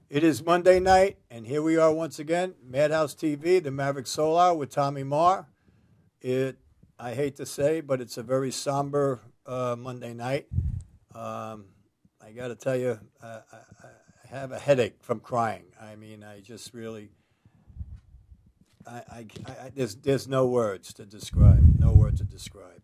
It is Monday night, and here we are once again, Madhouse TV, the Maverick Soul Hour with Tommy Maher. I hate to say, but it's a very somber Monday night. I got to tell you, I have a headache from crying. I mean, I just really, there's no words to describe. No words to describe.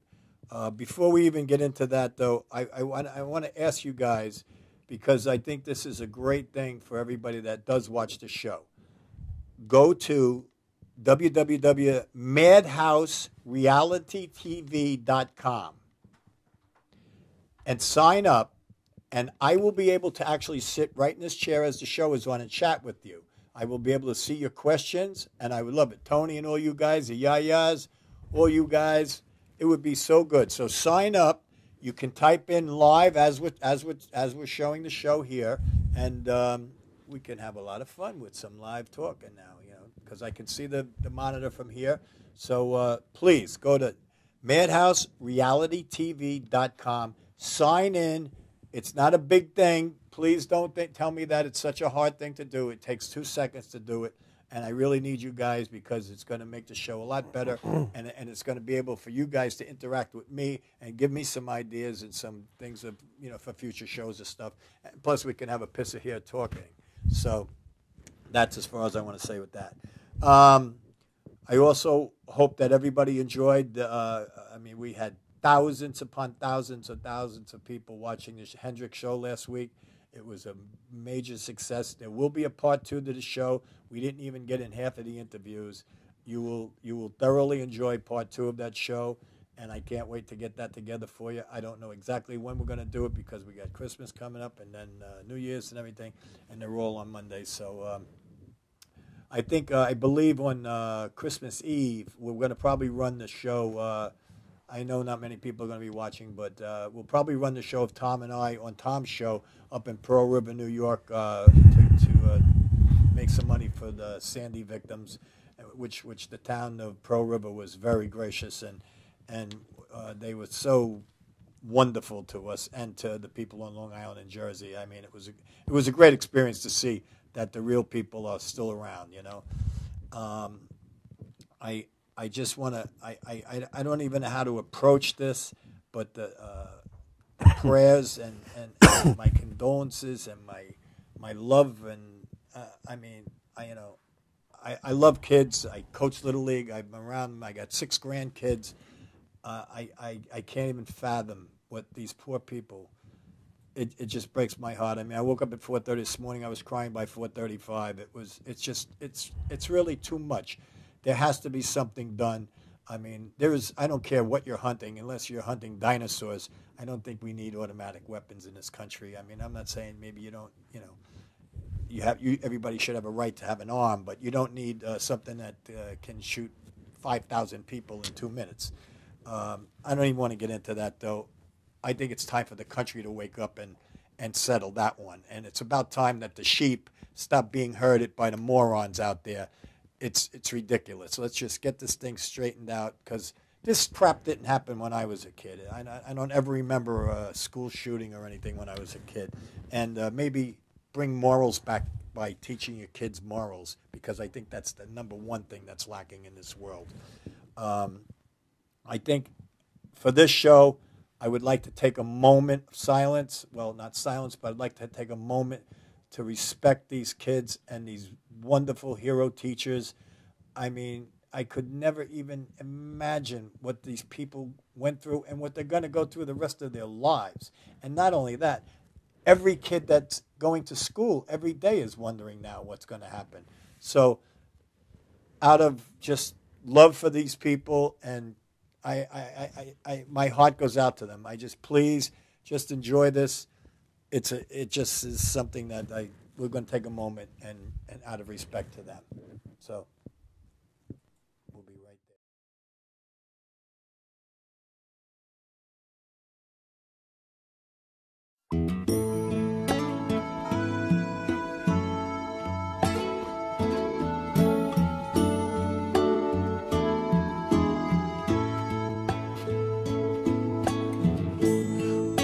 Before we even get into that, though, I want to ask you guys, because I think this is a great thing for everybody that does watch the show. Go to www.madhouserealitytv.com and sign up, and I will be able to actually sit right in this chair as the show is on and chat with you. I will be able to see your questions, and I would love it. Tony and all you guys, the Yayas, all you guys, it would be so good. So sign up. You can type in live as we're showing the show here, and we can have a lot of fun with some live talking now, you know, because I can see the monitor from here. So please go to madhouserealitytv.com. Sign in. It's not a big thing. Please don't tell me that it's such a hard thing to do. It takes 2 seconds to do it. And I really need you guys because it's going to make the show a lot better, and it's going to be able for you guys to interact with me and give me some ideas and some things of, you know, for future shows and stuff. And plus, we can have a pisser here talking. So that's as far as I want to say with that. I also hope that everybody enjoyed. I mean, we had thousands upon thousands of people watching the Hendrix show last week. It was a major success. There will be a part 2 to the show. We didn't even get in half of the interviews. You will thoroughly enjoy part 2 of that show, and I can't wait to get that together for you. I don't know exactly when we're going to do it because we got Christmas coming up and then New Year's and everything, and they're all on Monday. So I believe on Christmas Eve we're going to probably run the show. I know not many people are going to be watching, but we'll probably run the show of Tom and I on Tom's show up in Pearl River, New York, to make some money for the Sandy victims, which the town of Pearl River was very gracious, and they were so wonderful to us and to the people on Long Island and Jersey. I mean, it was a great experience to see that the real people are still around, you know. I just want to, I don't even know how to approach this, but the prayers and my condolences and my love, and I mean, I love kids. I coach Little League. I'm around them. I got 6 grandkids. I can't even fathom what these poor people, it just breaks my heart. I mean, I woke up at 4:30 this morning. I was crying by 4:35. It's really too much. There has to be something done. I mean, I don't care what you're hunting, unless you're hunting dinosaurs. I don't think we need automatic weapons in this country. I mean, I'm not saying maybe you don't, you know, everybody should have a right to have an arm, but you don't need something that can shoot 5,000 people in 2 minutes. I don't even want to get into that, though. I think it's time for the country to wake up and settle that one. And it's about time that the sheep stop being herded by the morons out there. It's ridiculous. Let's just get this thing straightened out, because this crap didn't happen when I was a kid. I don't ever remember a school shooting or anything when I was a kid. And maybe bring morals back by teaching your kids morals, because I think that's the number one thing that's lacking in this world. I think for this show, I would like to take a moment of silence. Well, not silence, but I'd like to take a moment to respect these kids and these wonderful hero teachers. I mean, I could never even imagine what these people went through and what they're going to go through the rest of their lives. And not only that, every kid that's going to school every day is wondering now what's going to happen. So out of just love for these people, and my heart goes out to them. Please just enjoy this. It just is something that we're going to take a moment and out of respect to them. So we'll be right there.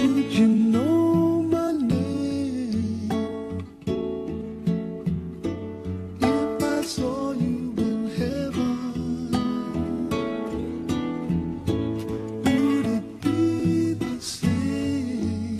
Would you know my name if I saw you in heaven? Would it be the same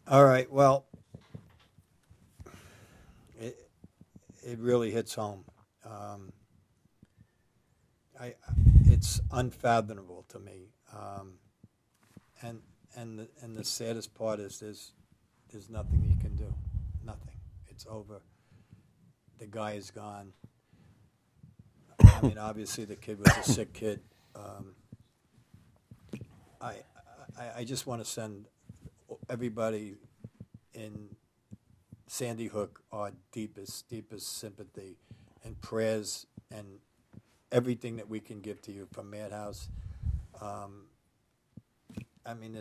All right. Well, it really hits home. I it's unfathomable to me. And the saddest part is there's nothing you can do. Nothing. It's over. The guy is gone. I mean, obviously the kid was a sick kid. I just want to send everybody in Sandy Hook our deepest sympathy and prayers and everything that we can give to you from Madhouse. I mean,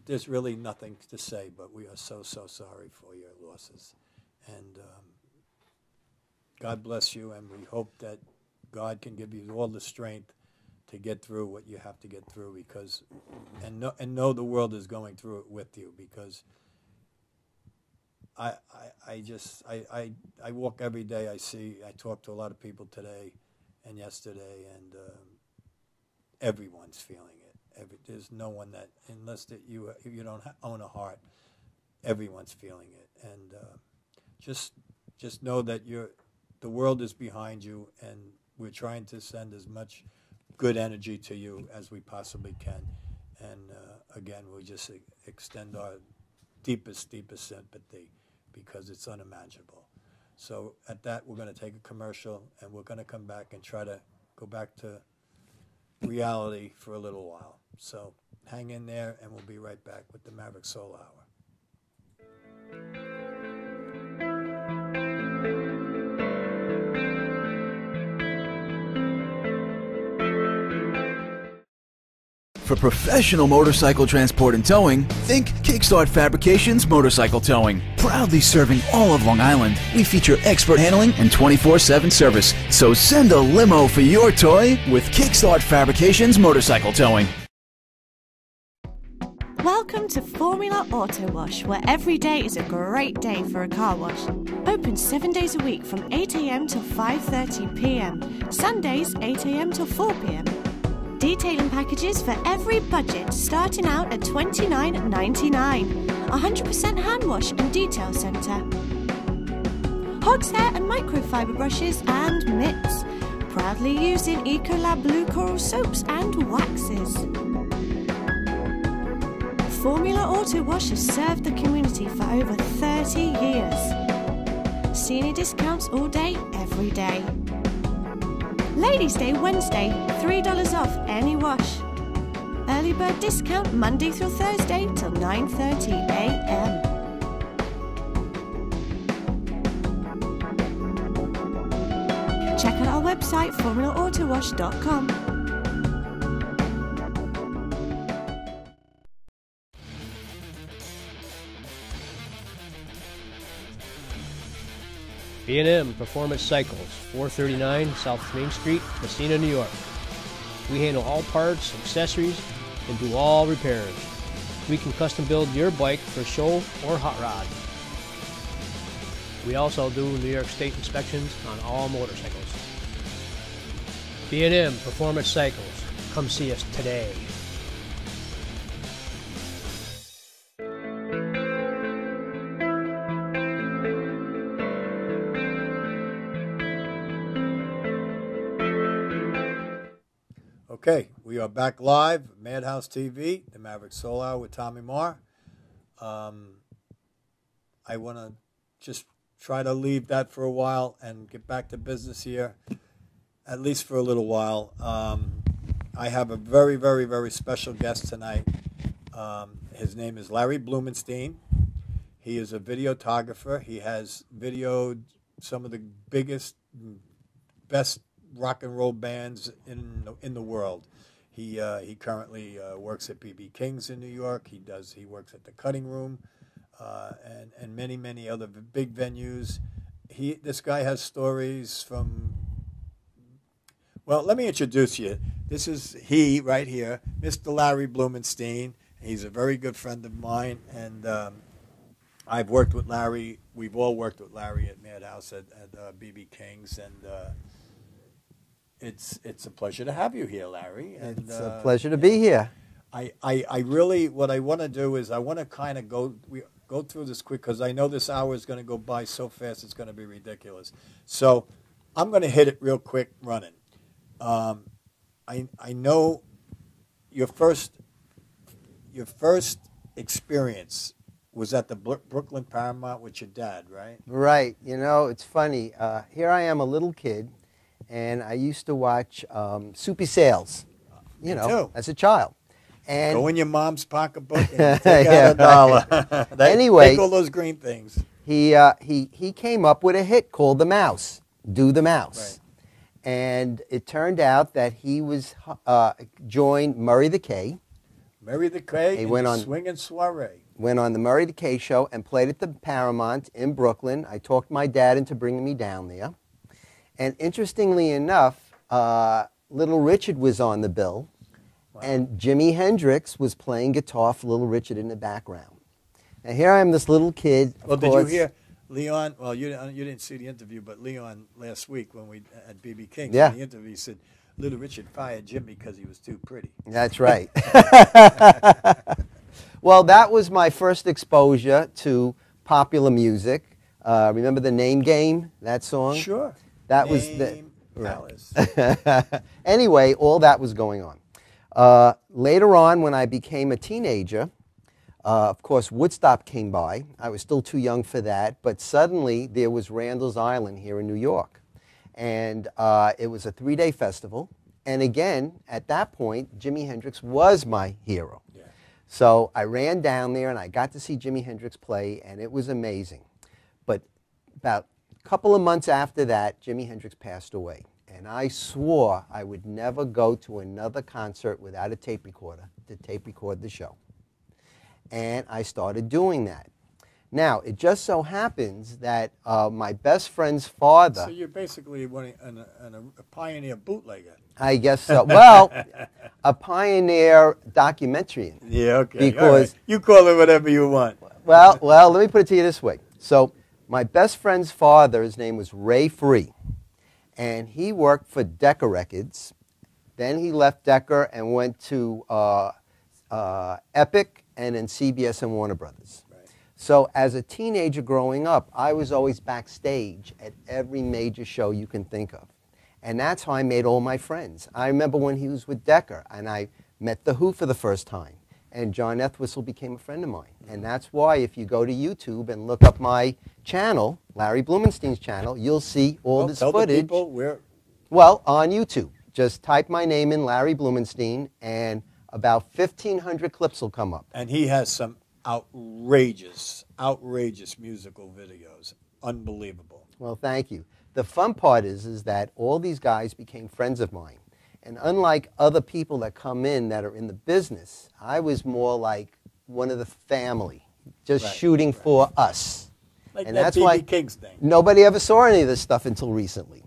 there's really nothing to say, but we are so sorry for your losses, and God bless you, and we hope that God can give you all the strength to get through what you have to get through, because and know the world is going through it with you, because I walk every day. I talk to a lot of people today and yesterday, and everyone's feeling it. There's no one that, unless that you don't own a heart, everyone's feeling it. And just know that the world is behind you, and we're trying to send as much good energy to you as we possibly can. And again, we just extend our deepest sympathy, because it's unimaginable. So at that, we're going to take a commercial, and we're going to come back and try to go back to reality for a little while. So hang in there, and we'll be right back with the Maverick Soul Hour. For professional motorcycle transport and towing, think Kickstart Fabrications Motorcycle Towing. Proudly serving all of Long Island, we feature expert handling and 24/7 service. So send a limo for your toy with Kickstart Fabrications Motorcycle Towing. Welcome to Formula Auto Wash, where every day is a great day for a car wash. Open 7 days a week from 8 a.m. till 5:30 p.m. Sundays 8 a.m. till 4 p.m. Detailing packages for every budget, starting out at $29.99. 100% hand wash and detail centre. Hog's hair and microfiber brushes and mitts. Proudly using Ecolab Blue Coral soaps and waxes. Formula Auto Wash has served the community for over 30 years. Senior discounts all day, every day. Ladies' Day Wednesday, $3 off any wash. Early bird discount Monday through Thursday till 9:30 a.m. Check out our website, formulaautowash.com. B&M Performance Cycles, 439 South Main Street, Messina, New York. We handle all parts, accessories, and do all repairs. We can custom build your bike for show or hot rod. We also do New York State inspections on all motorcycles. B&M Performance Cycles. Come see us today. Okay, we are back live, Madhouse TV, the Maverick Soul Hour with Tommy Maher. I want to just try to leave that for a while and get back to business here, at least for a little while. I have a very, very, very special guest tonight. His name is Larry Blumenstein. He is a videographer. He has videoed some of the biggest, best rock and roll bands in the world. He currently works at B.B. King's in New York. He works at the Cutting Room, and many other big venues. This guy has stories from. Well, let me introduce you. This is he right here, Mr. Larry Blumenstein. He's a very good friend of mine, and I've worked with Larry. We've all worked with Larry at Madhouse at B.B. King's, and it's a pleasure to have you here, Larry. And, it's a pleasure to be here. I really, what I want to do is I want to kind of go. go through this quick because I know this hour is going to go by so fast it's going to be ridiculous. So I'm going to hit it real quick running. I know your first experience was at the Brooklyn Paramount with your dad, right? Right. You know, it's funny. Here I am, a little kid, and I used to watch Soupy Sales, you know, too. as a child. And Go in your mom's pocketbook and take out $1. Anyway, take all those green things. he came up with a hit called The Mouse, Do the Mouse. Right. And it turned out that he was joined Murray the K. Murray the K. He went on Swingin' Soiree. Went on the Murray the K show and played at the Paramount in Brooklyn. I talked my dad into bringing me down there. And interestingly enough, Little Richard was on the bill, and Jimi Hendrix was playing guitar for Little Richard in the background. And here I am, this little kid. Well, did you hear Leon? Well, you didn't see the interview, but Leon last week when we at B.B. King's in the interview, he said Little Richard fired Jimmy because he was too pretty. That's right. Well, that was my first exposure to popular music. Remember the Name Game, that song? Sure. That Name was the Alice. Anyway, all that was going on. Later on, when I became a teenager, of course, Woodstock came by. I was still too young for that, but suddenly there was Randall's Island here in New York. And it was a 3-day festival. And again, at that point, Jimi Hendrix was my hero. Yeah. So I ran down there and I got to see Jimi Hendrix play, and it was amazing. But about a couple of months after that, Jimi Hendrix passed away. And I swore I would never go to another concert without a tape recorder to tape record the show. And I started doing that. Now, it just so happens that my best friend's father... So you're basically a pioneer bootlegger. I guess so. Well, a pioneer documentarian. Yeah, okay. Because you call it whatever you want. Well, let me put it to you this way. So my best friend's father, his name was Ray Free, and he worked for Decca Records. Then he left Decca and went to Epic and then CBS and Warner Brothers. Right. So as a teenager growing up, I was always backstage at every major show you can think of. And that's how I made all my friends. I remember when he was with Decca, and I met The Who for the first time. And John Entwistle became a friend of mine. And that's why if you go to YouTube and look up my channel, Larry Blumenstein's channel, you'll see all this tell footage. The people where... Well, on YouTube. Just type my name in, Larry Blumenstein, and about 1,500 clips will come up. And he has some outrageous musical videos. Unbelievable. Well, thank you. The fun part is that all these guys became friends of mine. And unlike other people that come in that are in the business, I was more like one of the family, just shooting for us. Like and that that's B.B. why King's thing. Nobody ever saw any of this stuff until recently.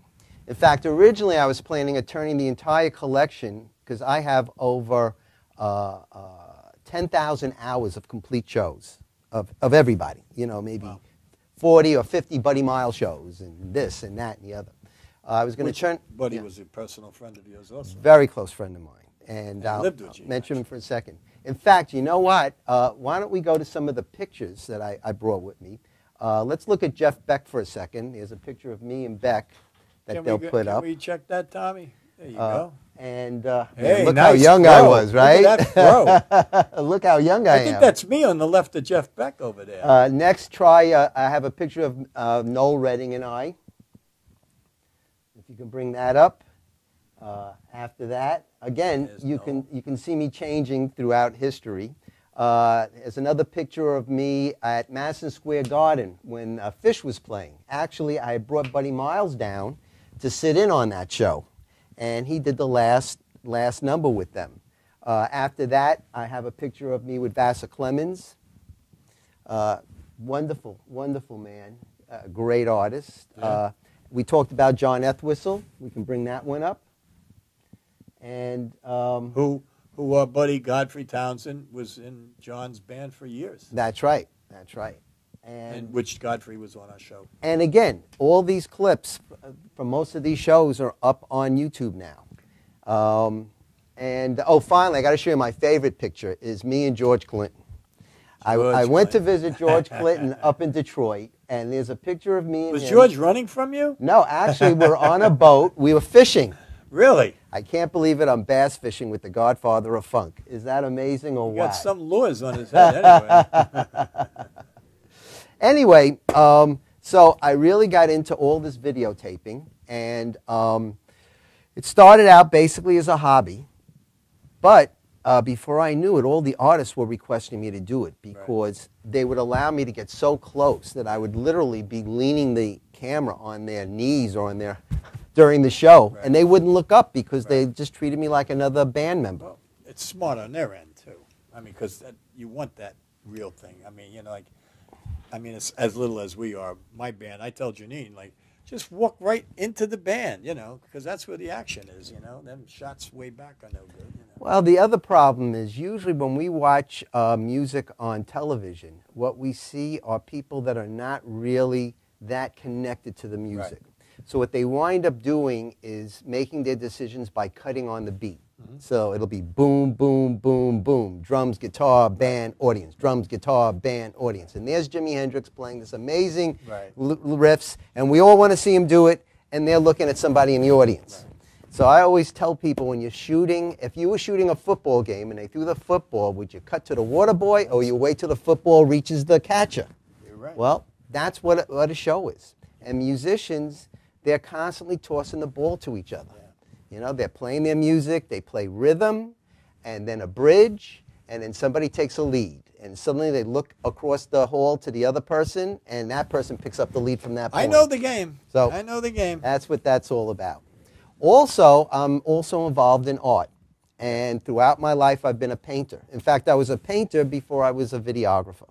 In fact, originally I was planning on turning the entire collection, because I have over 10,000 hours of complete shows of everybody, you know, maybe 40 or 50 Buddy Mile shows and this and that and the other. I was going to turn... Buddy was a personal friend of yours also. Very close friend of mine. And I'll lived with you, mention him for a second. In fact, you know what? Why don't we go to some of the pictures that I brought with me. Let's look at Jeff Beck for a second. There's a picture of me and Beck that they'll put up. Can we check that, Tommy? There you go. And hey, look nice how young throw. I was, right? Look at that throw. Look how young I am. I think that's me on the left of Jeff Beck over there. Next, I have a picture of Noel Redding and I. If you can bring that up. After that, again, you can see me changing throughout history. There's another picture of me at Madison Square Garden when Fish was playing. Actually, I brought Buddy Miles down to sit in on that show, and he did the last number with them. After that, I have a picture of me with Vassar Clemens. Wonderful, wonderful man, great artist. Yeah. We talked about John Entwistle. We can bring that one up. And who our buddy Godfrey Townsend was in John's band for years. That's right. That's right. And which Godfrey was on our show. And again, all these clips from most of these shows are up on YouTube now. Finally, I got to show you my favorite picture is me and George Clinton. I went to visit George Clinton up in Detroit, and there's a picture of me and Was him. George running from you? No, actually, we're on a boat. We were fishing. Really? I can't believe it. I'm bass fishing with the godfather of funk. Is that amazing or He what? got some lures on his head anyway. Anyway, so I really got into all this videotaping, and it started out basically as a hobby, but before I knew it, all the artists were requesting me to do it because they would allow me to get so close that I would literally be leaning the camera on their knees or on their during the show, and they wouldn't look up because they just treated me like another band member. Well, it's smart on their end too. I mean, because you want that real thing. I mean, you know, like, I mean, it's as little as we are. My band, I tell Janine, like, just walk right into the band, you know, because that's where the action is, you know. Them shots way back are no good, you know. Well, the other problem is usually when we watch music on television, what we see are people that are not really that connected to the music. Right. So what they wind up doing is making their decisions by cutting on the beat. So it'll be boom, boom, boom, boom, drums, guitar, band, audience, drums, guitar, band, audience. And there's Jimi Hendrix playing this amazing riffs, and we all want to see him do it, and they're looking at somebody in the audience. So I always tell people when you're shooting, if you were shooting a football game and they threw the football, would you cut to the water boy or you wait till the football reaches the catcher? You're right. Well, that's what a show is. And musicians, they're constantly tossing the ball to each other. You know, they're playing their music, they play rhythm, and then a bridge, and then somebody takes a lead. And suddenly they look across the hall to the other person, and that person picks up the lead from that point. I know the game. So I know the game. That's what that's all about. Also, I'm also involved in art. And throughout my life, I've been a painter. In fact, I was a painter before I was a videographer.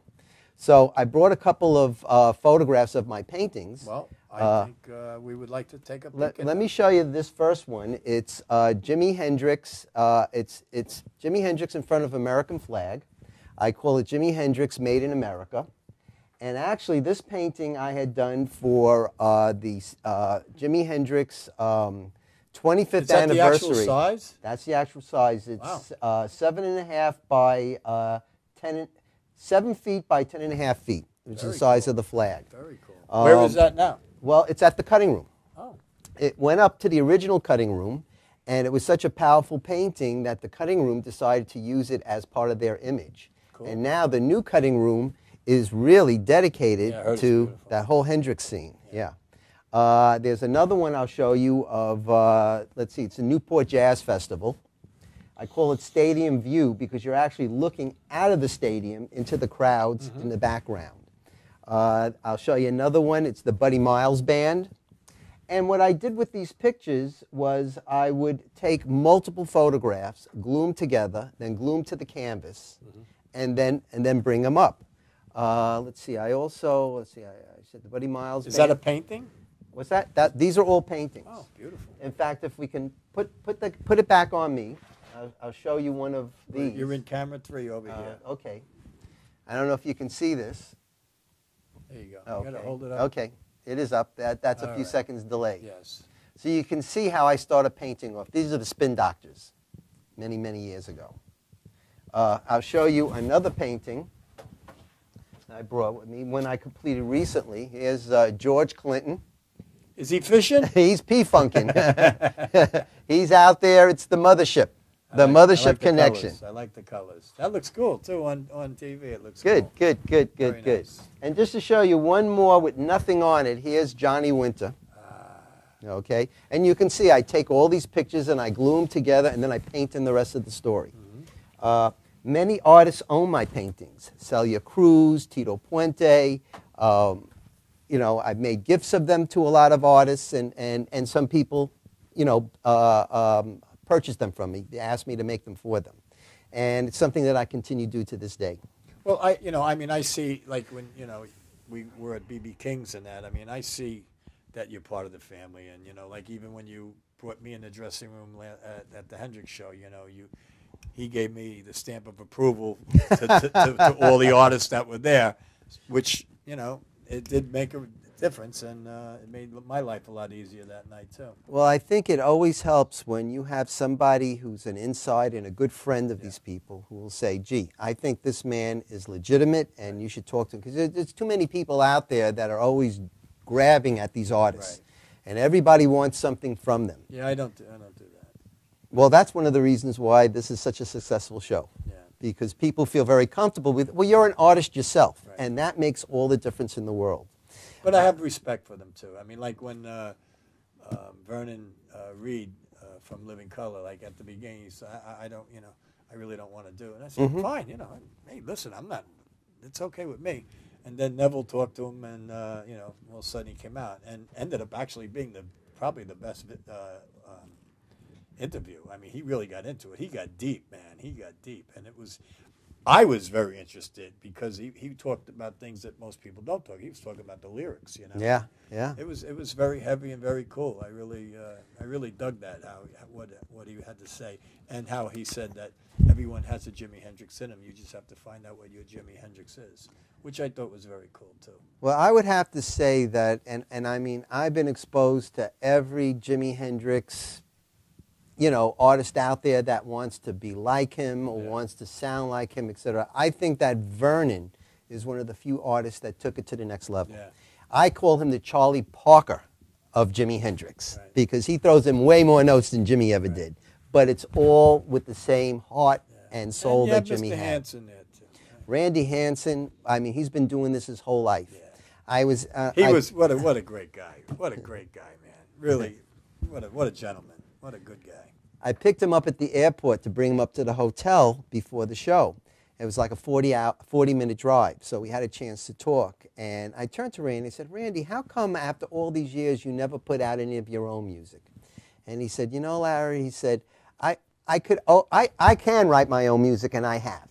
So I brought a couple of photographs of my paintings. Well, I think we would like to take a peek at Let me show you this first one. It's Jimi Hendrix. It's Jimi Hendrix in front of American flag. I call it Jimi Hendrix Made in America. And actually, this painting I had done for the Jimi Hendrix 25th Is that anniversary. the actual size? That's the actual size. It's 7.5 by 7 feet by 10.5 feet, which is the size of the flag. Very cool. Where is that now? Well, it's at the cutting room. Oh. It went up to the original cutting room, and it was such a powerful painting that the cutting room decided to use it as part of their image. Cool. And now the new cutting room is really dedicated to beautiful. that whole Hendrix scene. Yeah. There's another one I'll show you of, let's see, it's a Newport Jazz Festival. I call it Stadium View because you're actually looking out of the stadium into the crowds in the background. I'll show you another one. It's the Buddy Miles Band. And what I did with these pictures was I would take multiple photographs, glue them together, then glue them to the canvas, and then bring them up. Let's see. I said the Buddy Miles Band. Is that a painting? What's that? These are all paintings. Oh, beautiful. In fact, if we can put it back on me, I'll show you one of these. You're in camera 3 over here. Okay. I don't know if you can see this. There you go. Okay. You got to hold it up. Okay. It is up. That's a All few right. seconds delay. Yes. So you can see how I started painting off. These are the Spin Doctors many, many years ago. I'll show you another painting I brought with me, one I completed recently. Here's George Clinton. Is he fishing? He's P-funking. He's out there. It's the mothership. The mothership I like the connection. colors. I like the colors. That looks cool, too, on TV. It looks Good, cool. good. Very nice. And just to show you one more with nothing on it, here's Johnny Winter. Okay? And you can see I take all these pictures and I glue them together and then I paint in the rest of the story. Many artists own my paintings. Celia Cruz, Tito Puente. You know, I've made gifts of them to a lot of artists and some people, you know, purchased them from me. They asked me to make them for them. And it's something that I continue to do to this day. Well, I see, like, when, we were at B.B. King's and that, I see that you're part of the family. And, like, even when you brought me in the dressing room at the Hendrix show, he gave me the stamp of approval to all the artists that were there, which, it did make difference, and it made my life a lot easier that night too. Well, I think it always helps when you have somebody who's an inside and a good friend of these people who will say, gee, I think this man is legitimate and you should talk to him. Because there's too many people out there that are always grabbing at these artists. Right. And everybody wants something from them. Yeah, I don't do that. Well, that's one of the reasons why this is such a successful show. Yeah. Because people feel very comfortable with, well, you're an artist yourself. Right. And that makes all the difference in the world. But I have respect for them too. I mean, like when Vernon Reed from Living Color, like at the beginning, he said, I don't, I really don't want to do it. And I said, fine, hey, listen, I'm not, it's okay with me. And then Neville talked to him, and all of a sudden he came out and ended up actually being probably the best interview. I mean, he really got into it. He got deep, man. He got deep, and I was very interested because he talked about things that most people don't talk. He was talking about the lyrics, Yeah, yeah. It was very heavy and very cool. I really dug that, what he had to say, and how he said that everyone has a Jimi Hendrix in them. You just have to find out what your Jimi Hendrix is, which I thought was very cool too. Well, I would have to say that, and I mean, I've been exposed to every Jimi Hendrix artist out there that wants to be like him or wants to sound like him, etc. I think that Vernon is one of the few artists that took it to the next level. Yeah. I call him the Charlie Parker of Jimi Hendrix because he throws in way more notes than Jimmy ever did. But it's all with the same heart and soul that Jimmy Mr. had. Hansen there too. Randy Hansen, I mean, he's been doing this his whole life. Yeah. I was. What a great guy. What a great guy, man. Really, what a gentleman. What a good guy. I picked him up at the airport to bring him up to the hotel before the show. It was like a 40-minute drive, so we had a chance to talk. And I turned to Randy and I said, Randy, how come after all these years you never put out any of your own music? And he said, Larry, he said, I can write my own music, and I have.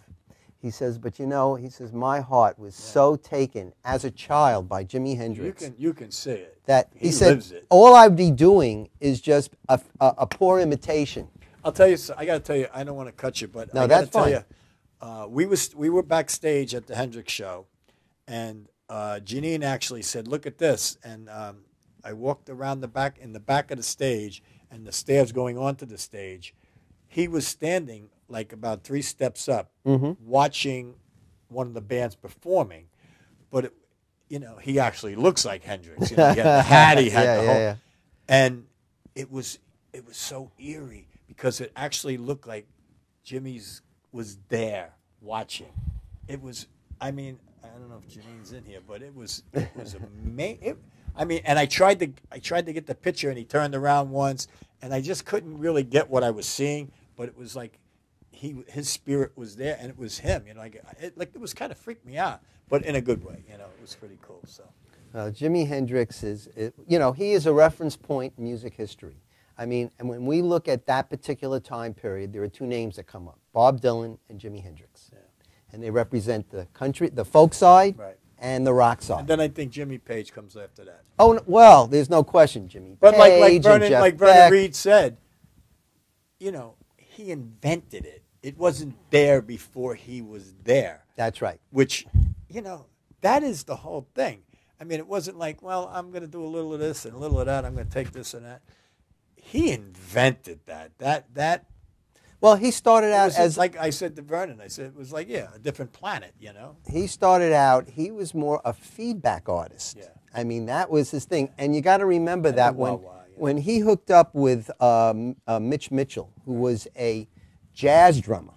He says, but he says, my heart was so taken as a child by Jimi Hendrix. You can see it. That he said, lives it. all I'd be doing is just a poor imitation. I'll tell you. I got to tell you. I don't want to cut you, but no, I got to that's tell fine. you, we were backstage at the Hendrix show, and Janine actually said, "Look at this." And I walked around in the back of the stage, and the stairs going onto the stage. He was standing like about 3 steps up, watching one of the bands performing, but he actually looks like Hendrix. He had the hat, he had the whole, and it was so eerie because it actually looked like Jimmy's was there watching. It was, I mean, I don't know if Janine's in here, but it was amazing. I mean, and I tried to get the picture, and he turned around once, and I just couldn't really get what I was seeing. But it was like his spirit was there, and it was him. It was kind of freaked me out, but in a good way. It was pretty cool. So, Jimi Hendrix is, he is a reference point in music history. I mean, and when we look at that particular time period, there are 2 names that come up: Bob Dylan and Jimi Hendrix, and they represent the country, the folk side, and the rock side. And then I think Jimmy Page comes after that. Oh well, there's no question, Jimmy. But Page like Vernon Reed said, he invented it. It wasn't there before he was there. That's right. Which, that is the whole thing. I mean, it wasn't like, well, I'm going to do a little of this and a little of that. I'm going to take this and that. He invented that. That. Well, he started out as, like I said to Vernon, I said it was like, a different planet, He started out, he was more a feedback artist. Yeah. I mean, that was his thing. And you got to remember that when he hooked up with Mitch Mitchell, who was a jazz drummer,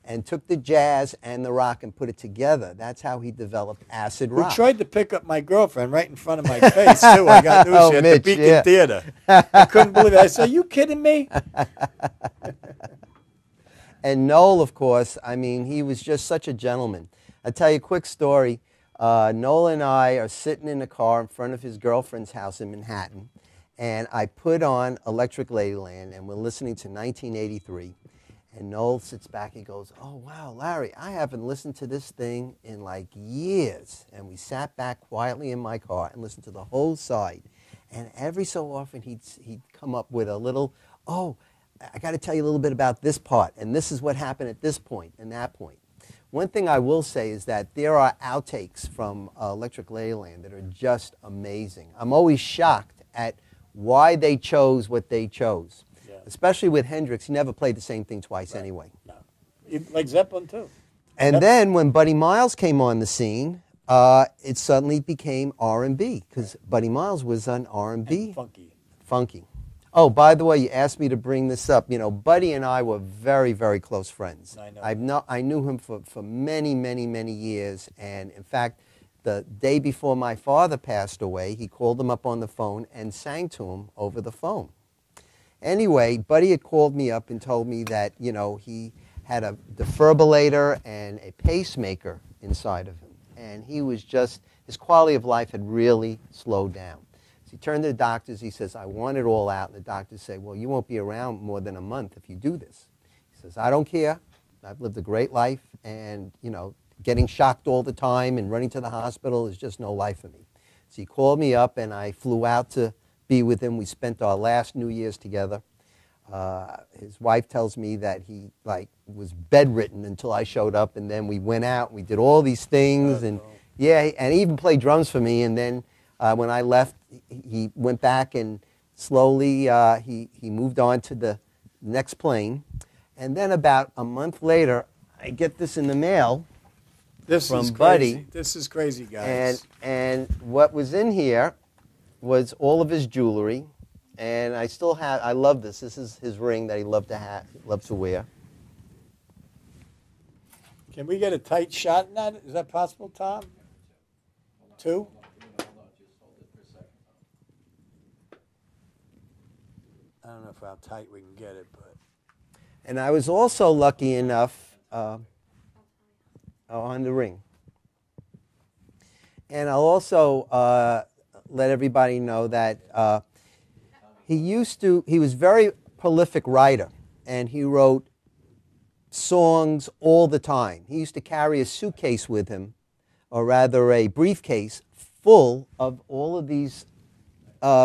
and took the jazz and the rock and put it together, that's how he developed acid rock. Who tried to pick up my girlfriend right in front of my face, too. I got news at the Beacon Theater. I couldn't believe it. I said, are you kidding me? And Noel, of course, I mean, he was just such a gentleman. I'll tell you a quick story. Noel and I are sitting in the car in front of his girlfriend's house in Manhattan, and I put on Electric Ladyland, and we're listening to 1983. And Noel sits back and goes, oh, wow, Larry, I haven't listened to this thing in like years. And we sat back quietly in my car and listened to the whole side. And every so often he'd come up with a little, I got to tell you a little bit about this part. And this is what happened at this point and that point. One thing I will say is that there are outtakes from Electric Ladyland that are just amazing. I'm always shocked at why they chose what they chose. Yeah. Especially with Hendrix, he never played the same thing twice anyway. No. Like Zeppelin, too. And then when Buddy Miles came on the scene, it suddenly became R&B, because Buddy Miles was an R&B. And funky. Oh, by the way, you asked me to bring this up. You know, Buddy and I were very, very close friends. I know. I knew him for many, many, many years. And in fact, the day before my father passed away, he called him up on the phone and sang to him over the phone. Anyway, Buddy had called me up and told me that, you know, he had a defibrillator and a pacemaker inside of him. And he was just, his quality of life had really slowed down. He turned to the doctors, he says, I want it all out. And the doctors say, well, you won't be around more than a month if you do this. He says, I don't care. I've lived a great life, and, you know, getting shocked all the time and running to the hospital is just no life for me. So he called me up, and I flew out to be with him. We spent our last New Year's together. His wife tells me that he, like, was bedridden until I showed up, and then we went out, and we did all these things, and, yeah, and he even played drums for me, and then when I left, he went back and slowly he moved on to the next plane. And then about a month later, I get this in the mail from Buddy. This is crazy, guys. And what was in here was all of his jewelry. And I still have, I love this. This is his ring that he loved to wear. Can we get a tight shot in that? Is that possible, Tom? 2? I don't know how tight we can get it, but. And I was also lucky enough on the ring. And I'll also let everybody know that he was a very prolific writer, and he wrote songs all the time. He used to carry a suitcase with him, or rather a briefcase, full of all of these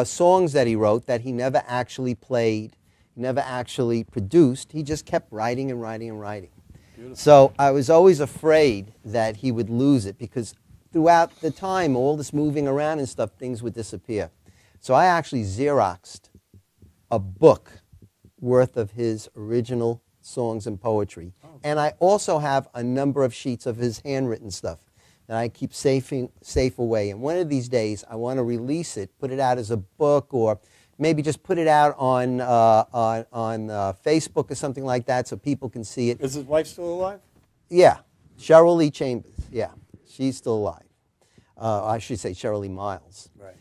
songs that he wrote that he never actually played, never actually produced. He just kept writing and writing and writing. Beautiful. So I was always afraid that he would lose it, because throughout the time, all this moving around and stuff, things would disappear. So I actually Xeroxed a book worth of his original songs and poetry. Oh. And I also have a number of sheets of his handwritten stuff that I keep safe away. And one of these days, I want to release it, put it out as a book, or maybe just put it out on Facebook or something like that, so people can see it. Is his wife still alive? Yeah, Cheryl Lee Chambers. Yeah, she's still alive. I should say Cheryl Lee Miles. Right.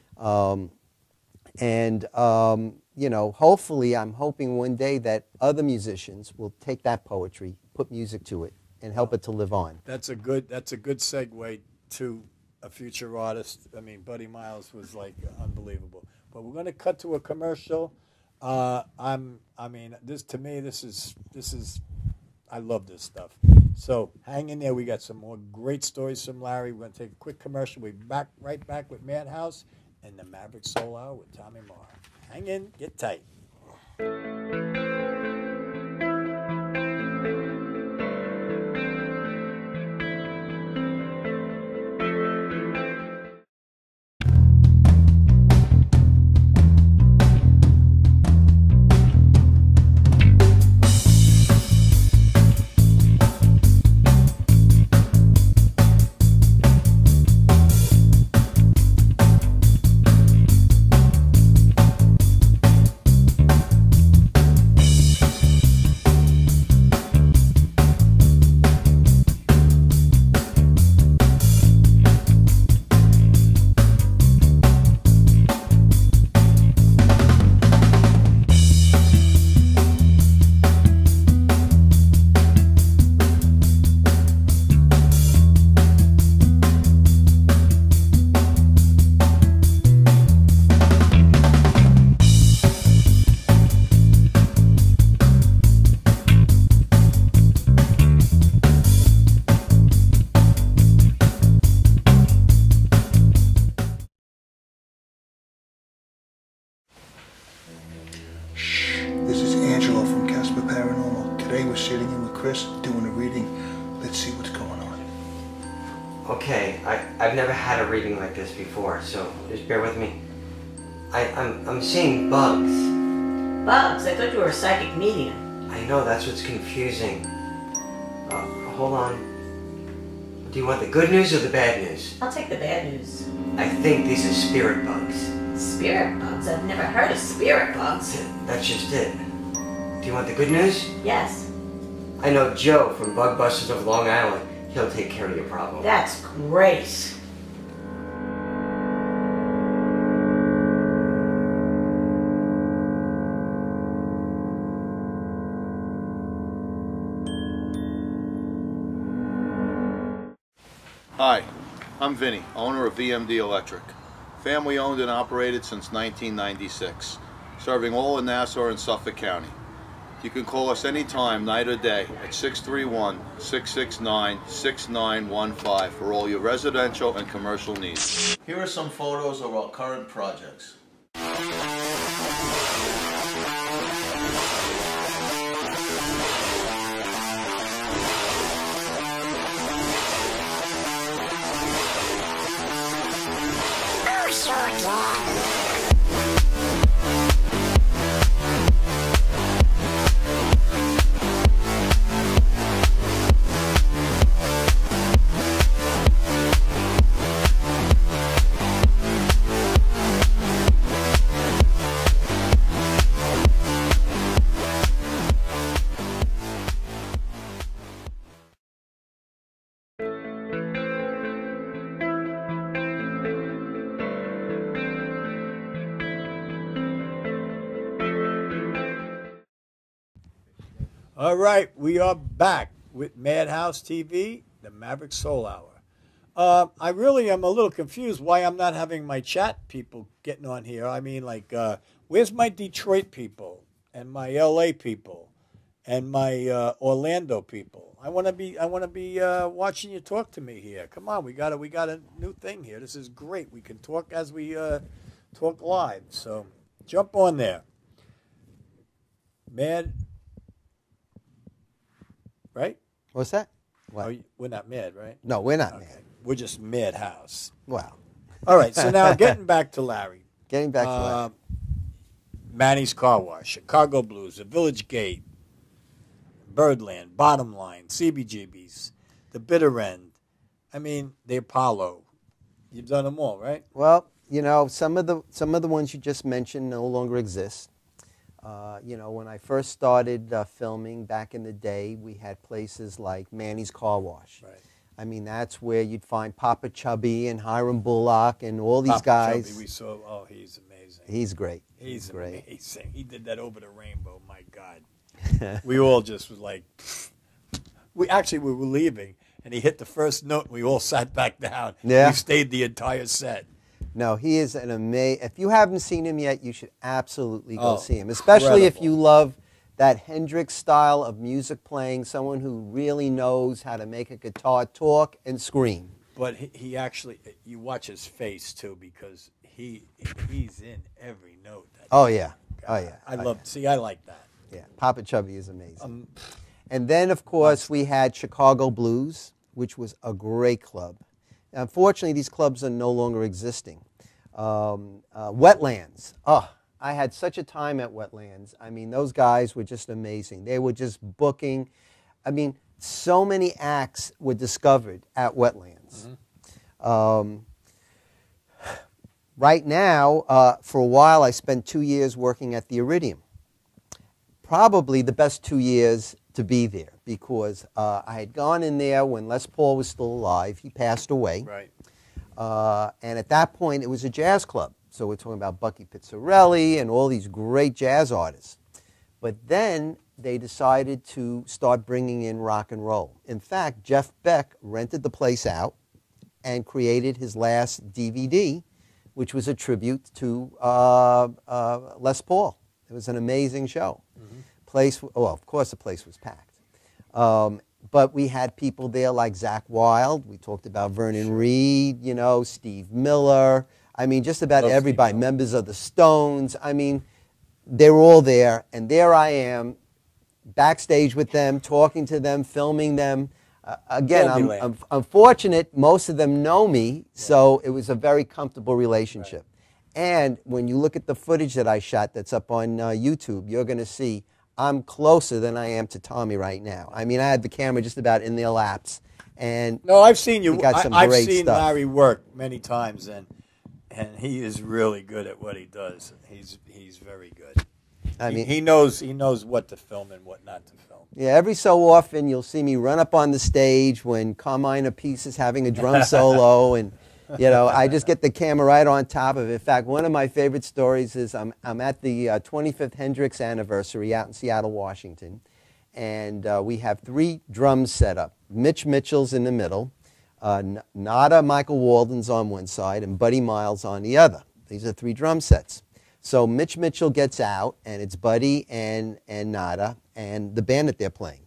You know, hopefully, I'm hoping one day that other musicians will take that poetry, put music to it, and help it to live on. That's a good segue to a future artist. I mean, Buddy Miles was like unbelievable. But we're going to cut to a commercial. I love this stuff. So hang in there. We got some more great stories from Larry. We're going to take a quick commercial. We'll be right back with Madhouse and the Maverick Soul Hour with Tommy Maher. Hang in, get tight. Today we're sitting in with Chris doing a reading. Let's see what's going on. Okay, I've never had a reading like this before, so just bear with me. I'm seeing bugs. Bugs? I thought you were a psychic medium. I know, that's what's confusing. Hold on. Do you want the good news or the bad news? I'll take the bad news. I think these are spirit bugs. Spirit bugs? I've never heard of spirit bugs. That's just it. Do you want the good news? Yes. I know Joe from Bug Busters of Long Island. He'll take care of your problem. That's great. Hi, I'm Vinny, owner of VMD Electric. Family owned and operated since 1996, serving all of Nassau and Suffolk County. You can call us anytime, night or day, at 631-669-6915 for all your residential and commercial needs. Here are some photos of our current projects. All right, we are back with Madhouse TV, the Maverick Soul Hour. I really am a little confused why I'm not having my chat people getting on here. I mean, like, where's my Detroit people and my LA people and my Orlando people? I want to be watching you talk to me here. Come on, we got a new thing here. This is great. We can talk as we talk live. So jump on there, Mad. Right? What's that? What? Oh, we're not mad, right? No, we're not Okay. mad. We're just Madhouse. Wow. All right, so now getting back to Larry. Getting back to Larry. Manny's Car Wash, Chicago Blues, The Village Gate, Birdland, Bottom Line, CBGB's, The Bitter End. I mean, the Apollo. You've done them all, right? Well, you know, some of the ones you just mentioned no longer exist. You know, when I first started filming back in the day, we had places like Manny's Car Wash. Right. I mean, that's where you'd find Papa Chubby and Hiram Bullock and all these Papa guys. Chubby, we saw. Oh, he's amazing. He's great. He's great. amazing. He did that over the rainbow. My God. We all just was like, we were leaving, and he hit the first note, and we all sat back down. Yeah. We stayed the entire set. No, he is an amazing. If you haven't seen him yet, you should absolutely go Oh, see him. Especially if incredible. you love that Hendrix style of music playing, someone who really knows how to make a guitar talk and scream. But he actually, you watch his face too, because he's in every note. Oh yeah, oh yeah. I like that. Yeah, Papa Chubby is amazing. And then, of course, we had Chicago Blues, which was a great club. Unfortunately, these clubs are no longer existing. Wetlands. Oh, I had such a time at Wetlands. I mean, those guys were just amazing. They were just booking. I mean, so many acts were discovered at Wetlands. Right now, for a while, I spent 2 years working at the Iridium. Probably the best 2 years to be there, because I had gone in there when Les Paul was still alive. He passed away. Right. And at that point, it was a jazz club. So we're talking about Bucky Pizzarelli and all these great jazz artists. But then they decided to start bringing in rock and roll. In fact, Jeff Beck rented the place out and created his last DVD, which was a tribute to Les Paul. It was an amazing show. Of course the place was packed. But we had people there like Zakk Wylde. We talked about Vernon Reid, you know, Steve Miller. I mean, just about Love everybody. Steve Miller. Members of the Stones. I mean, they were all there. And there I am, backstage with them, talking to them, filming them. Again, I'm fortunate. Most of them know me, so it was a very comfortable relationship. Right. And when you look at the footage that I shot that's up on YouTube, you're going to see I'm closer than I am to Tommy right now. I mean, I had the camera just about in their laps. And no, I've seen you. I've seen stuff. Larry work many times, and he is really good at what he does. He's very good. I mean, he knows what to film and what not to film. Yeah, every so often you'll see me run up on the stage when Carmine Appice is having a drum solo, and I just get the camera right on top of it. In fact, one of my favorite stories is I'm at the 25th Hendrix anniversary out in Seattle, Washington, and we have 3 drums set up. Mitch Mitchell's in the middle, Nada Michael Walden's on one side, and Buddy Miles on the other. These are 3 drum sets. So Mitch Mitchell gets out, and it's Buddy and Nada and the band that they're playing.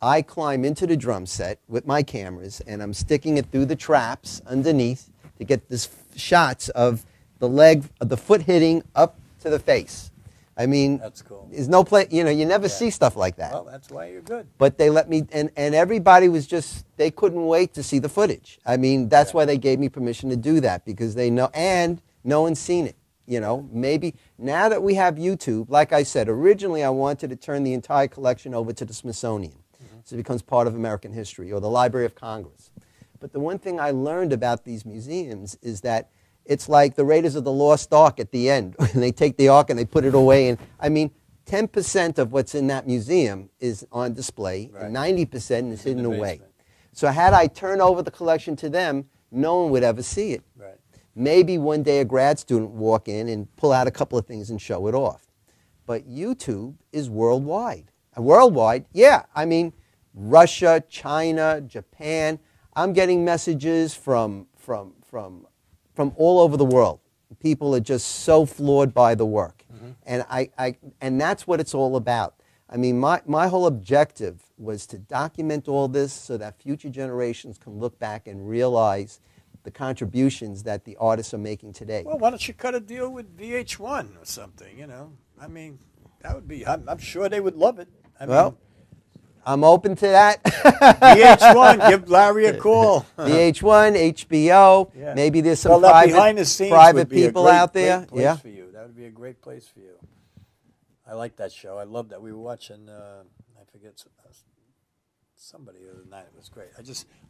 I climb into the drum set with my cameras, and I'm sticking it through the traps underneath to get this shots of the foot hitting up to the face. I mean, that's cool. There's no play. You never see stuff like that. Well, that's why you're good. But they let me, and everybody was they couldn't wait to see the footage. I mean, that's why they gave me permission to do that, because they know, and no one's seen it. Maybe now that we have YouTube, like I said, originally I wanted to turn the entire collection over to the Smithsonian. So it becomes part of American history, or the Library of Congress. But the one thing I learned about these museums is that it's like the Raiders of the Lost Ark at the end. And they take the Ark and they put it away. And I mean, 10% of what's in that museum is on display, and 90% is hidden away. So had I turned over the collection to them, no one would ever see it. Right. Maybe one day a grad student would walk in and pull out a couple of things and show it off. But YouTube is worldwide. Worldwide, yeah. I mean, Russia, China, Japan. I'm getting messages from all over the world. People are just so floored by the work. And that's what it's all about. I mean, my whole objective was to document all this so that future generations can look back and realize the contributions that the artists are making today. Well, why don't you cut a deal with VH1 or something, I mean, that would be, I'm sure they would love it. I'm open to that. VH1, give Larry a call. VH1, HBO, maybe there's some private people out there. Yeah, for you. That would be a great place for you. I like that show. I love that. We were watching, I forget, somebody the other night. It was great.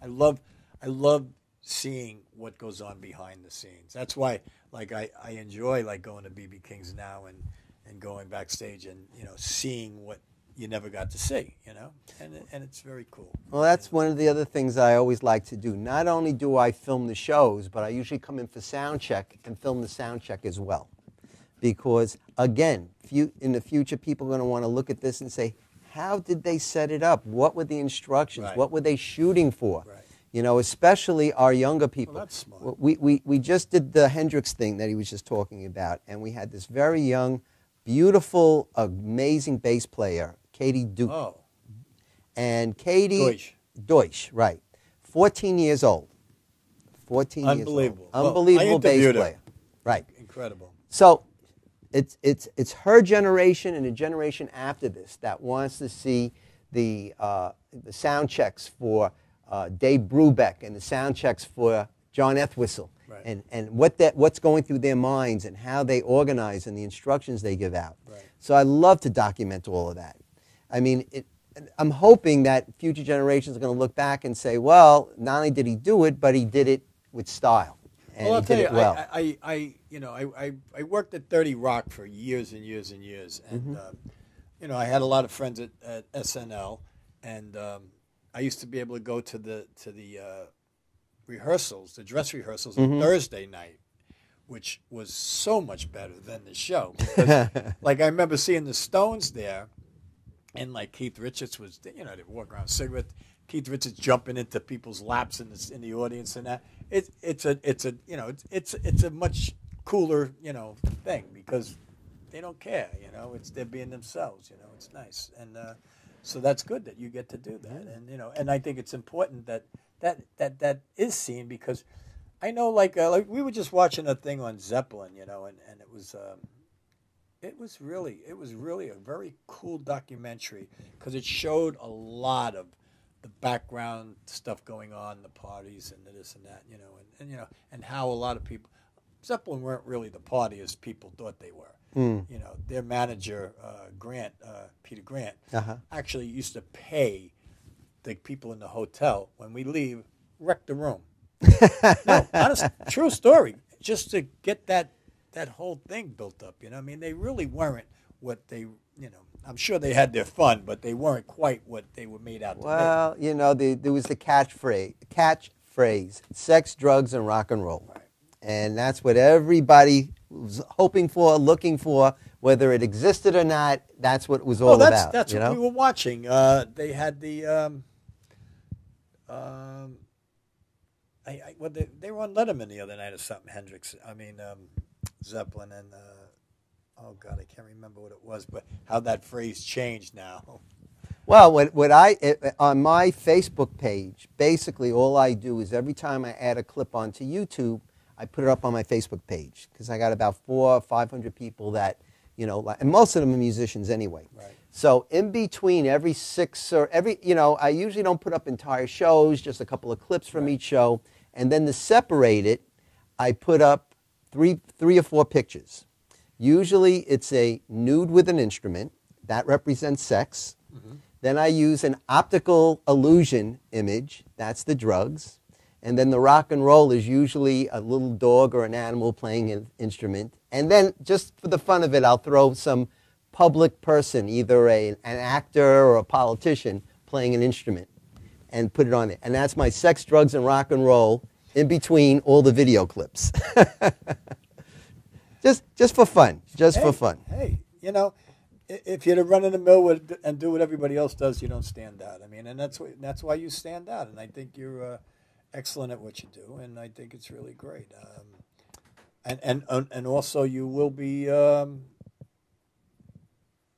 I love seeing what goes on behind the scenes. That's why, like, I enjoy going to BB King's now and going backstage and seeing what you never got to see, and it's very cool. Well, that's one of the other things I always like to do. Not only do I film the shows, but I usually come in for sound check and film the sound check as well, because again, in the future, people are going to want to look at this and say, how did they set it up? What were the instructions? Right. What were they shooting for? Right. Especially our younger people. Well, that's smart. We just did the Hendrix thing that he was just talking about, and we had this very young, beautiful, amazing bass player, Katie Duke. Oh. And Katie Deutsch, right. 14 years old. 14 years old. Unbelievable bass player. Right. Incredible. So it's her generation and a generation after this that wants to see the sound checks for Dave Brubeck and the sound checks for John Ethwistle. Right. And what's going through their minds and how they organize and the instructions they give out. Right. So I love to document all of that. I mean, I'm hoping that future generations are going to look back and say, well, not only did he do it, but he did it with style. And I'll tell you, well. I worked at 30 Rock for years and years and years. And, I had a lot of friends at SNL. And I used to be able to go to the rehearsals, the dress rehearsals on Thursday night, which was so much better than the show. Because, I remember seeing the Stones there, and Keith Richards was, they walk around with cigarettes. Keith Richards jumping into people's laps in the audience and that. It's a much cooler thing because they don't care. They're being themselves. It's nice and. So that's good that you get to do that, and I think it's important that is seen because I know like we were just watching a thing on Zeppelin, and it was really a very cool documentary because it showed a lot of the background stuff going on, the parties and this and that, and how a lot of people, Zeppelin weren't really the party as people thought they were. Their manager, Grant, Peter Grant, actually used to pay the people in the hotel when we leave, wreck the room. No, honest, true story. Just to get that whole thing built up. I mean, they really weren't what they, I'm sure they had their fun, but they weren't quite what they were made out to be. Well, there was the catchphrase, sex, drugs, and rock and roll. Right. And that's what everybody was hoping for, looking for, whether it existed or not. That's what it was all about. That's what we were watching. They had the, they were on Letterman the other night or something. Zeppelin and oh God, I can't remember what it was, but how that phrase changed now. Well, on my Facebook page, basically all I do is every time I add a clip onto YouTube, I put it up on my Facebook page because I got about 400 or 500 people that, and most of them are musicians anyway. Right. So in between every I usually don't put up entire shows, just a couple of clips from each show, and then to separate it, I put up three or four pictures. Usually it's a nude with an instrument. That represents sex. Then I use an optical illusion image. That's the drugs. And then the rock and roll is usually a little dog or an animal playing an instrument. And then just for the fun of it, I'll throw some public person, either an actor or a politician playing an instrument, and put it on it. And that's my sex, drugs, and rock and roll in between all the video clips. Just for fun. For fun. Hey, if you're to run in the mill and do what everybody else does, you don't stand out. I mean, and that's why you stand out. And I think you're excellent at what you do, and I think it's really great. And also you will be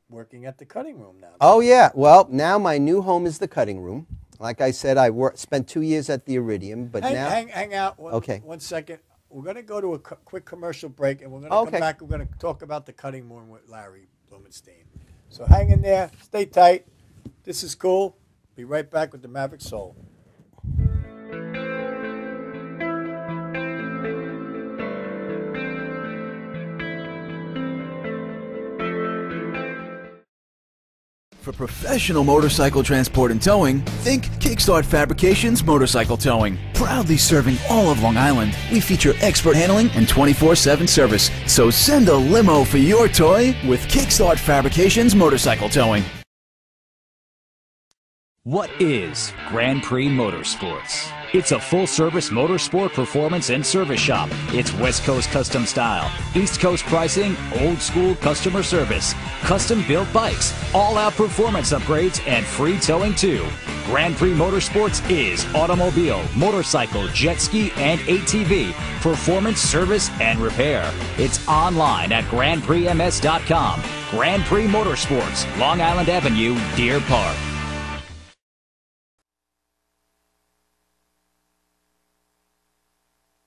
working at the cutting room now. Oh yeah. Well, now my new home is the cutting room. Like I said, I spent 2 years at the Iridium, but now hang out. One second. We're going to go to a quick commercial break, and we're going to come back. We're going to talk about the cutting room with Larry Blumenstein. So hang in there. Stay tight. This is cool. Be right back with the Maverick Soul. For professional motorcycle transport and towing, think Kickstart Fabrications Motorcycle Towing. Proudly serving all of Long Island, we feature expert handling and 24/7 service. So send a limo for your toy with Kickstart Fabrications Motorcycle Towing. What is Grand Prix Motorsports? It's a full-service motorsport performance and service shop. It's West Coast custom style, East Coast pricing, old-school customer service, custom-built bikes, all-out performance upgrades, and free towing too. Grand Prix Motorsports is automobile, motorcycle, jet ski, and ATV, performance, service, and repair. It's online at GrandPrixMS.com. Grand Prix Motorsports, Long Island Avenue, Deer Park.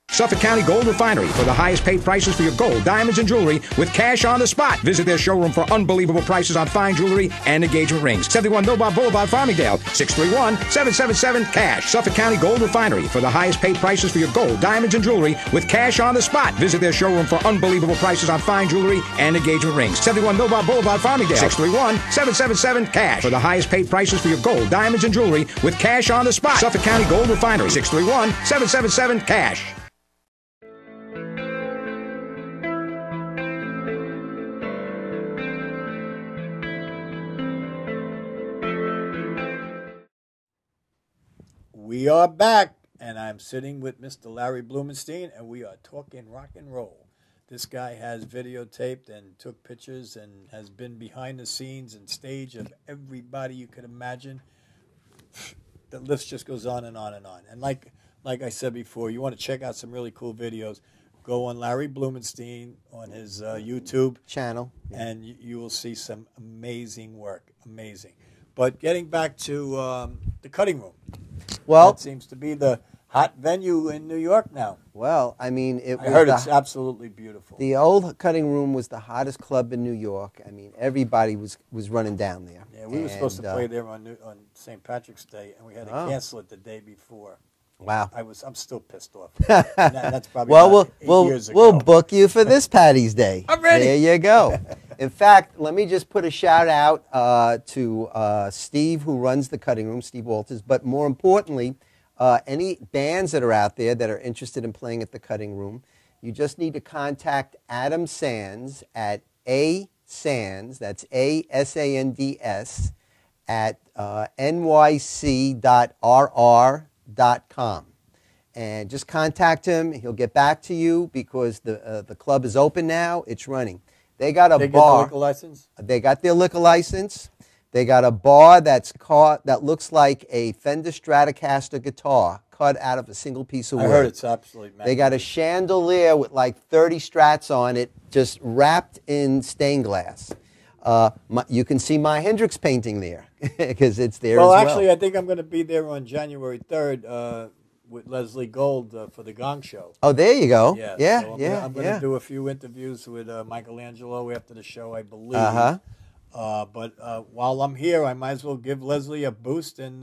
Suffolk County Gold Refinery for the highest paid prices for your gold, diamonds, and jewelry with cash on the spot. Visit their showroom for unbelievable prices on fine jewelry and engagement rings. 71 Millbot Boulevard, Farmingdale, 631-777-CASH. Suffolk County Gold Refinery for the highest paid prices for your gold, diamonds, and jewelry with cash on the spot. Visit their showroom for unbelievable prices on fine jewelry and engagement rings. 71 Millbot Boulevard, Farmingdale, 631-777-CASH. For the highest paid prices for your gold, diamonds, and jewelry with cash on the spot. Suffolk County Gold Refinery, 631-777-CASH. We are back, and I'm sitting with Mr. Larry Blumenstein, and we are talking rock and roll. This guy has videotaped and took pictures and has been behind the scenes and stage of everybody you could imagine. The list just goes on and on and on. And like I said before, you want to check out some really cool videos, go on Larry Blumenstein on his YouTube channel, and you will see some amazing work. Amazing. But getting back to the cutting room. Well, that seems to be the Hot venue in New York now. Well, I mean, I heard it's absolutely beautiful. The old Cutting Room was the hottest club in New York. I mean, everybody was running down there. Yeah, we were supposed to play there on St. Patrick's Day, and we had to cancel it the day before. Wow. I'm still pissed off. That's probably well, 8 years ago. we'll book you for this Patty's Day. I'm ready. There you go. In fact, let me just put a shout out to Steve, who runs the Cutting Room, Steve Walters, but more importantly, any bands that are out there that are interested in playing at the Cutting Room, you just need to contact Adam Sands at Sands, that's ASANDS, at nyc.rr.com. And just contact him. He'll get back to you because the club is open now. It's running. They got a bar. They get the liquor license? They got their liquor license. They got a bar that looks like a Fender Stratocaster guitar cut out of a single piece of wood. I heard it's absolutely magnificent. They got a chandelier with like 30 strats on it, just wrapped in stained glass. You can see my Hendrix painting there because it's there as well. Well, actually, I think I'm going to be there on January 3rd with Leslie Gold for the Gong Show. Oh, there you go. Yeah, so I'm going to do a few interviews with Michelangelo after the show, I believe. But while I'm here, I might as well give Leslie a boost, and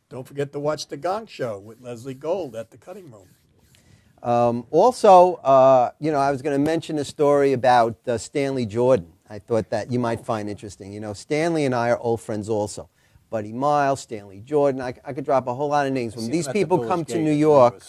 don't forget to watch the Gong Show with Leslie Gold at the Cutting Room. Also, I was going to mention a story about Stanley Jordan. I thought that you might find interesting. You know, Stanley and I are old friends also. Buddy Miles, Stanley Jordan. I could drop a whole lot of names. When these people come to New York,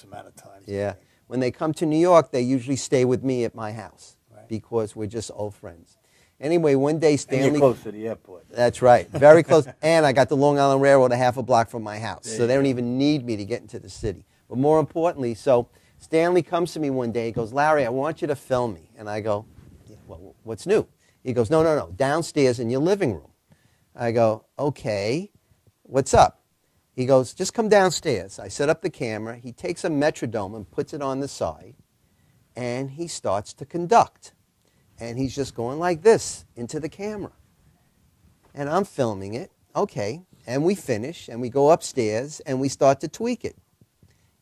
when they come to New York, they usually stay with me at my house because we're just old friends. Anyway, one day Stanley... And you're close to the airport. That's right. Very close. And I got the Long Island Railroad a half a block from my house. So they don't even need me to get into the city. But more importantly, so Stanley comes to me one day. He goes, Larry, I want you to film me. And I go, well, what's new? He goes, no, downstairs in your living room. I go, okay, what's up? He goes, just come downstairs. I set up the camera. He takes a metronome and puts it on the side. And he starts to conduct. And he's just going like this into the camera. And I'm filming it. Okay. And we finish, and we go upstairs, and we start to tweak it.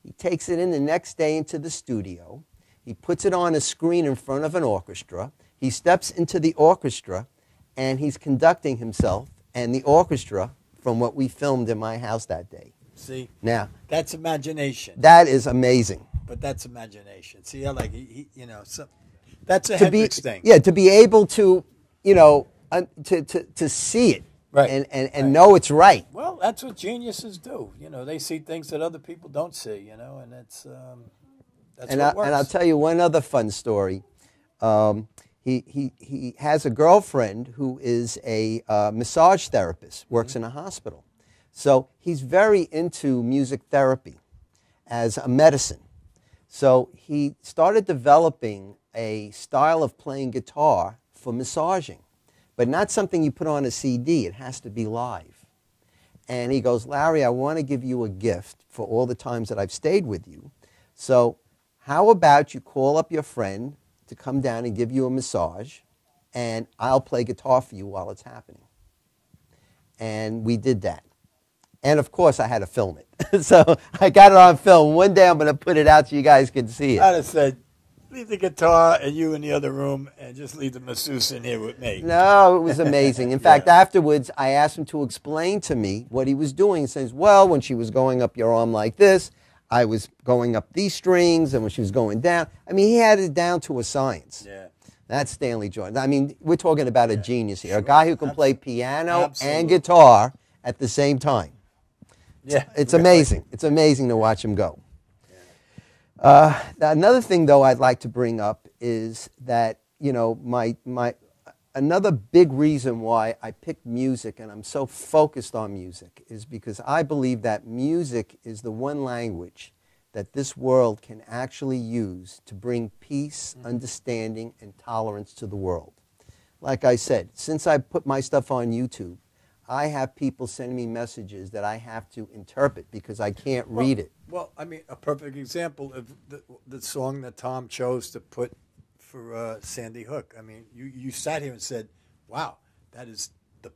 He takes it in the next day into the studio. He puts it on a screen in front of an orchestra. He steps into the orchestra, and he's conducting himself and the orchestra from what we filmed in my house that day. See? Now, that's imagination. That is amazing. But that's imagination. See, I like, that's a Hendrix thing. Yeah, to be able to, to see it and know it's right. Well, that's what geniuses do. They see things that other people don't see, and that's what works. And I'll tell you one other fun story. He has a girlfriend who is a massage therapist, works in a hospital. So he's very into music therapy as a medicine. So he started developing a style of playing guitar for massaging, but not something you put on a CD. It has to be live. And he goes, Larry, I want to give you a gift for all the times that I've stayed with you. So how about you call up your friend to come down and give you a massage, and I'll play guitar for you while it's happening. And we did that. And, of course, I had to film it. So I got it on film. One day I'm going to put it out so you guys can see it. I'd have said, leave the guitar and you in the other room and just leave the masseuse in here with me. No, it was amazing. In fact, afterwards, I asked him to explain to me what he was doing. He says, well, when she was going up your arm like this, I was going up these strings, and when she was going down, I mean, he had it down to a science. Yeah. That's Stanley Jordan. I mean, we're talking about a genius here, a guy who can play piano and Absolutely. guitar at the same time. Yeah, it's amazing. It's amazing to watch him go. Another thing, though, I'd like to bring up is that, another big reason why I picked music and I'm so focused on music is because I believe that music is the one language that this world can actually use to bring peace, understanding, and tolerance to the world. Like I said, since I put my stuff on YouTube, I have people sending me messages that I have to interpret because I can't read it. Well, I mean, a perfect example of the song that Tom chose to put for Sandy Hook. I mean, you sat here and said, "Wow, that is the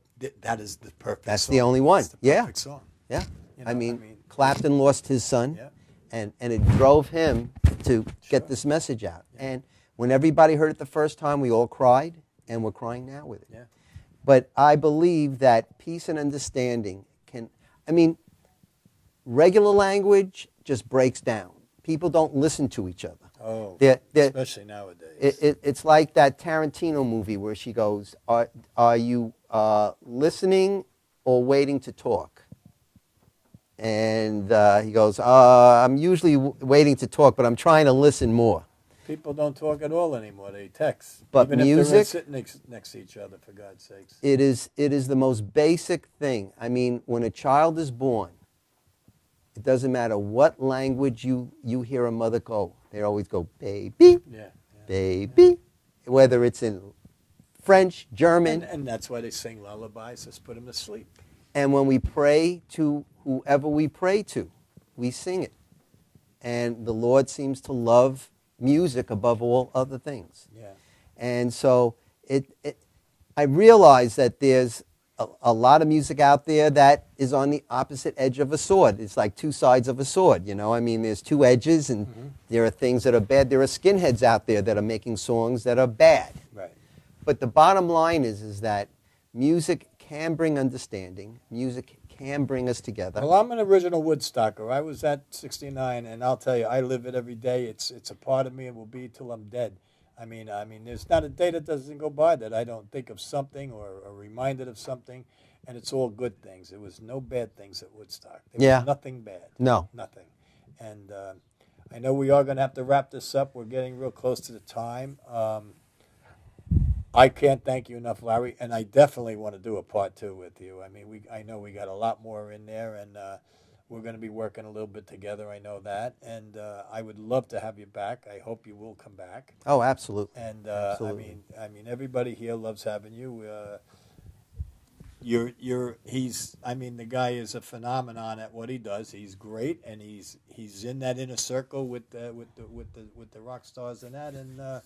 perfect." That's song. the only one. That's the perfect song. Yeah. I mean, Clapton lost his son, And it drove him to get this message out. And when everybody heard it the first time, we all cried, and we're crying now with it. Yeah. But I believe that peace and understanding can, I mean, regular language just breaks down. People don't listen to each other. Oh, They're, especially nowadays. It's like that Tarantino movie where she goes, are you listening or waiting to talk? And he goes, I'm usually waiting to talk, but I'm trying to listen more. People don't talk at all anymore. They text. But even music, if they're sitting next to each other, for God's sakes. It is the most basic thing. I mean, when a child is born, it doesn't matter what language you hear a mother go. They always go, baby, baby, whether it's in French, German. And that's why they sing lullabies. Just put them to sleep. And when we pray to whoever we pray to, we sing it. And the Lord seems to love music above all other things. Yeah. And so I realize that there's a lot of music out there that is on the opposite edge of a sword. It's like two sides of a sword, you know. I mean, there's two edges, and there are things that are bad. There are skinheads out there that are making songs that are bad. Right. But the bottom line is that music can bring understanding. Music can bring us together. Well, I'm an original Woodstocker. I was at 69, and I'll tell you, I live it every day. It's a part of me and will be till I'm dead. I mean, there's not a day that doesn't go by that I don't think of something or are reminded of something, and it's all good things. There was no bad things at Woodstock. There was nothing bad. No. Nothing. And I know we are going to have to wrap this up. We're getting real close to the time. I can't thank you enough, Larry, and I definitely want to do a part 2 with you. I mean, I know we got a lot more in there, and we're going to be working a little bit together. I know that, and I would love to have you back. I hope you will come back. Oh, absolutely. And absolutely. I mean, everybody here loves having you. The guy is a phenomenon at what he does. He's great, and he's in that inner circle with the rock stars and that, and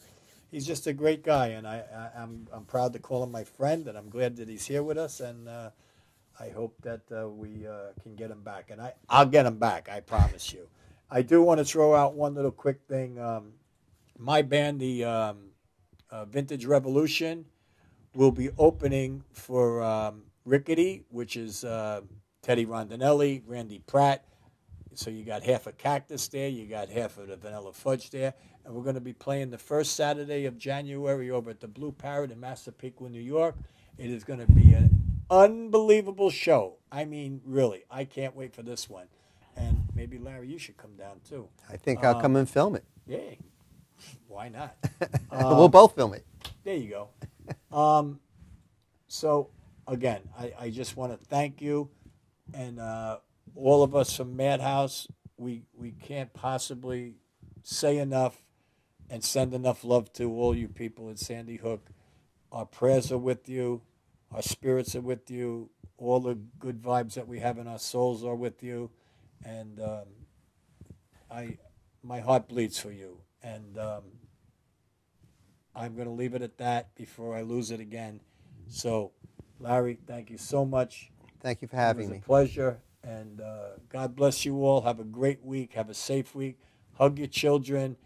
he's just a great guy. And I'm proud to call him my friend, and I'm glad that he's here with us. And I hope that we can get him back, and I'll get him back. I promise you. I do want to throw out one little quick thing. My band, the Vintage Revolution, will be opening for Rickety, which is Teddy Rondinelli, Randy Pratt. So you got half a Cactus there, you got half of the Vanilla Fudge there, and we're going to be playing the first Saturday of January over at the Blue Parrot in Massapequa, New York. It is going to be an unbelievable show. I mean, really, I can't wait for this one. And maybe, Larry, you should come down, too. I think I'll come and film it. Yeah. Why not? We'll both film it. There you go. So, again, I just want to thank you. And all of us from Madhouse, we can't possibly say enough and send enough love to all you people at Sandy Hook. Our prayers are with you. Our spirits are with you. All the good vibes that we have in our souls are with you. And my heart bleeds for you. And I'm going to leave it at that before I lose it again. So, Larry, thank you so much. Thank you for having me. It was a pleasure. And God bless you all. Have a great week. Have a safe week. Hug your children.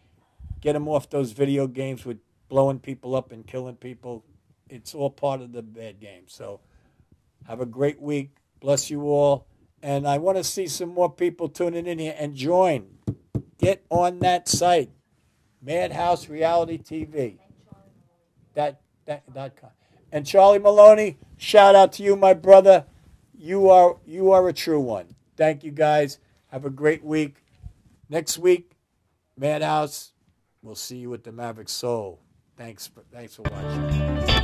Get them off those video games with blowing people up and killing people. It's all part of the bad game. So have a great week. Bless you all. And I want to see some more people tuning in here and join. Get on that site, Madhouse Reality TV. .com. And Charlie Maloney, shout out to you, my brother. You are a true one. Thank you, guys. Have a great week. Next week, Madhouse. We'll see you at the Maverick Soul. Thanks for watching.